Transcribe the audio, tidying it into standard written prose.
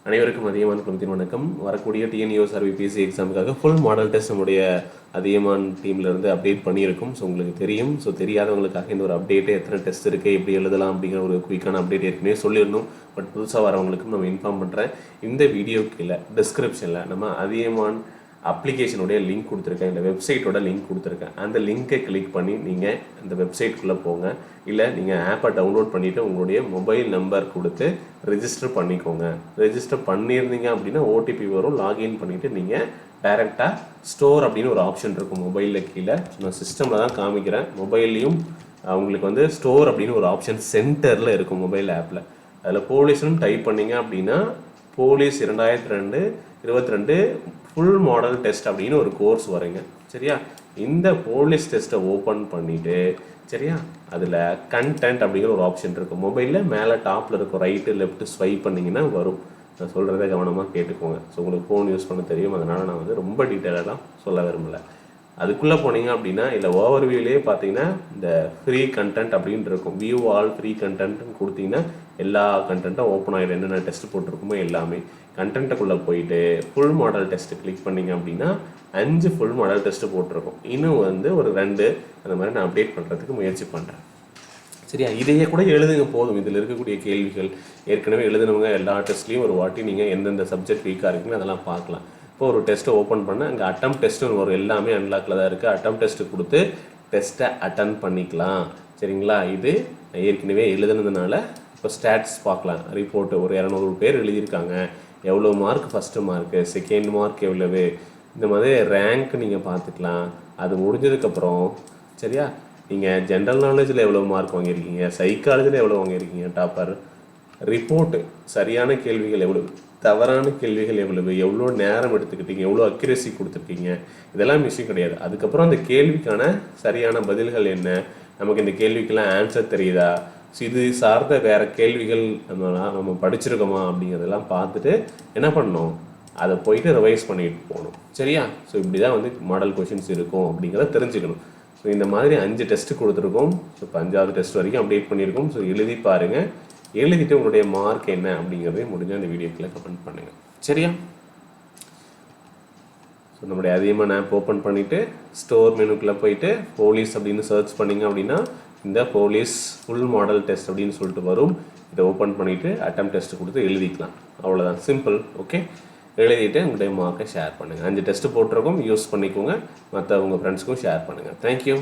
அனைவருக்கும் அதியமான் குழுமத்தின் வணக்கம். வரக்கூடிய டிஎன்யூஎஸ்ஆர்பிபிஎஸ்சி எக்ஸாமுக்காக ஃபுல் மாடல் டெஸ்ட் நம்முடைய அதியமான் டீம்லேருந்து அப்டேட் பண்ணியிருக்கும். ஸோ உங்களுக்கு தெரியும். ஸோ தெரியாதவங்களுக்காக இந்த ஒரு அப்டேட்டு எத்தனை டெஸ்ட் இருக்குது, எப்படி எழுதலாம் அப்படிங்கிற ஒரு குயிக்கான அப்டேட் ஏற்கனவே சொல்லிடணும். பட் புதுசாக வரவங்களுக்கும் நம்ம இன்ஃபார்ம் பண்ணுறேன். இந்த வீடியோ கீழே டிஸ்கிரிப்ஷனில் நம்ம அதியமான் அப்ளிகேஷனுடைய லிங்க் கொடுத்துருக்கேன், இந்த வெப்சைட்டோட லிங்க் கொடுத்துருக்கேன். அந்த லிங்க்கை கிளிக் பண்ணி நீங்கள் அந்த வெப்சைட்குள்ளே போங்க. இல்லை நீங்கள் ஆப்பை டவுன்லோட் பண்ணிவிட்டு உங்களுடைய மொபைல் நம்பர் கொடுத்து ரெஜிஸ்டர் பண்ணிக்கோங்க. ரெஜிஸ்டர் பண்ணியிருந்தீங்க அப்படின்னா ஓடிபி வரும். லாகின் பண்ணிவிட்டு நீங்கள் டைரெக்டாக ஸ்டோர் அப்படின்னு ஒரு ஆப்ஷன் இருக்கும் மொபைலில் கீழே. நான் சிஸ்டமில் தான் காமிக்கிறேன். மொபைல்லையும் உங்களுக்கு வந்து ஸ்டோர் அப்படின்னு ஒரு ஆப்ஷன் சென்டரில் இருக்கும் மொபைல் ஆப்பில். அதில் போலீஸ்னு டைப் பண்ணிங்க அப்படின்னா போலீஸ் 2022 ஃபுல் மாடல் டெஸ்ட் அப்படின்னு ஒரு கோர்ஸ் வருங்க. சரியா? இந்த போலீஸ் டெஸ்ட்டை ஓப்பன் பண்ணிவிட்டு சரியா அதில் கண்டென்ட் அப்படிங்கிற ஒரு ஆப்ஷன் இருக்கும் மொபைலில். மேலே டாப்பில் இருக்கும், ரைட்டு லெஃப்ட்டு ஸ்வைப் பண்ணிங்கன்னா வரும். நான் சொல்கிறத கவனமாக கேட்டுக்கோங்க. ஸோ உங்களுக்கு ஃபோன் யூஸ் பண்ண தெரியும், அதனால் நான் வந்து ரொம்ப டீட்டெயிலாக சொல்ல விரும்பலை. அதுக்குள்ளே போனீங்க அப்படின்னா இல்லை ஓவர்வியூலேயே பார்த்தீங்கன்னா இந்த ஃப்ரீ கண்டென்ட் அப்படின்னு இருக்கும். வியூ ஆல் ஃப்ரீ கண்டென்ட்னு கொடுத்தீங்கன்னா எல்லா கண்டென்ட்டும் ஓப்பன் ஆகிடும். என்னென்ன டெஸ்ட் போட்டிருக்குமோ எல்லாமே கண்டென்ட்டுக்குள்ளே போயிட்டு ஃபுல் மாடல் டெஸ்ட்டு கிளிக் பண்ணிங்க அப்படின்னா 5 ஃபுல் மாடல் டெஸ்ட்டு போட்டிருக்கும். இன்னும் வந்து ஒரு 2 அந்த மாதிரி நான் அப்டேட் பண்ணுறதுக்கு முயற்சி பண்ணுறேன். சரியா? இதையே கூட எழுதுங்க போதும். இதில் இருக்கக்கூடிய கேள்விகள் ஏற்கனவே எழுதுனவங்க எல்லா டெஸ்ட்லேயும் ஒரு வாட்டி நீங்கள் எந்தெந்த சப்ஜெக்ட் வீக்காக இருக்குன்னு அதெல்லாம் பார்க்கலாம். இப்போ ஒரு டெஸ்ட்டை ஓப்பன் பண்ண அங்கே அட்டம் டெஸ்ட்டு வரும். எல்லாமே அன்லாக்கில் தான் இருக்குது. அட்டம் டெஸ்ட்டு கொடுத்து டெஸ்ட்டை அட்டன் பண்ணிக்கலாம். சரிங்களா? இது ஏற்கனவே எழுதுனதுனால இப்போ ஸ்டாட்ஸ் பார்க்கலாம். ரிப்போர்ட்டு ஒரு 200 பேர் எழுதியிருக்காங்க. எவ்வளோ mark first mark, second mark எவ்வளவு, இந்த மாதிரி ரேங்க் நீங்கள் பார்த்துக்கலாம். அது முடிஞ்சதுக்கப்புறம் சரியா நீங்கள் ஜென்ரல் நாலேஜில் எவ்வளோ மார்க் வாங்கியிருக்கீங்க, சைக்காலஜியில் எவ்வளோ வாங்கியிருக்கீங்க டாப்பர், ரிப்போர்ட்டு சரியான கேள்விகள் எவ்வளவு, தவறான கேள்விகள் எவ்வளவு, எவ்வளோ நேரம் எடுத்துக்கிட்டீங்க, எவ்வளோ அக்யூரேசி கொடுத்துருக்கீங்க, இதெல்லாம் விஷயம் கிடையாது. அதுக்கப்புறம் அந்த கேள்விக்கான சரியான பதில்கள் என்ன, நமக்கு இந்த கேள்விக்கெல்லாம் ஆன்சர் தெரியுதா, இது சார்ந்த வேறு கேள்விகள் நம்ம படிச்சிருக்கோமா அப்படிங்கிறதெல்லாம் பார்த்துட்டு என்ன பண்ணணும், அதை போயிட்டு ரிவைஸ் பண்ணிட்டு போகணும். சரியா? ஸோ இப்படி தான் வந்து மாடல் கொஷின்ஸ் இருக்கும் அப்படிங்கிறத தெரிஞ்சுக்கணும். ஸோ இந்த மாதிரி 5 டெஸ்ட்டு கொடுத்துருக்கோம். ஸோ இப்போ 5வது டெஸ்ட் வரைக்கும் அப்டேட் பண்ணியிருக்கோம். ஸோ எழுதி பாருங்கள். எழுதிட்டு உங்களுடைய மார்க் என்ன அப்படிங்கிறதையும் முடிஞ்சால் அந்த வீடியோக்குள்ளே கமெண்ட் பண்ணுங்கள். சரியா? ஸோ நம்முடைய அதியமான் ஆப் ஓப்பன் பண்ணிவிட்டு ஸ்டோர் மெனுக்குள்ளே போயிட்டு போலீஸ் அப்படின்னு சர்ச் பண்ணிங்க அப்படின்னா இந்த போலீஸ் ஃபுல் மாடல் டெஸ்ட் அப்படின்னு சொல்லிட்டு வரும். இதை ஓப்பன் பண்ணிவிட்டு அட்டம் டெஸ்ட் கொடுத்து எழுதிக்கலாம். அவ்வளோதான், சிம்பிள். ஓகே, எழுதிட்டு உங்களுடைய மார்க்கை ஷேர் பண்ணுங்கள். 5 டெஸ்ட்டு போட்டிருக்கோம், யூஸ் பண்ணிக்கோங்க. மற்ற உங்கள் ஃப்ரெண்ட்ஸ்க்கும் ஷேர் பண்ணுங்கள். தேங்க்யூ.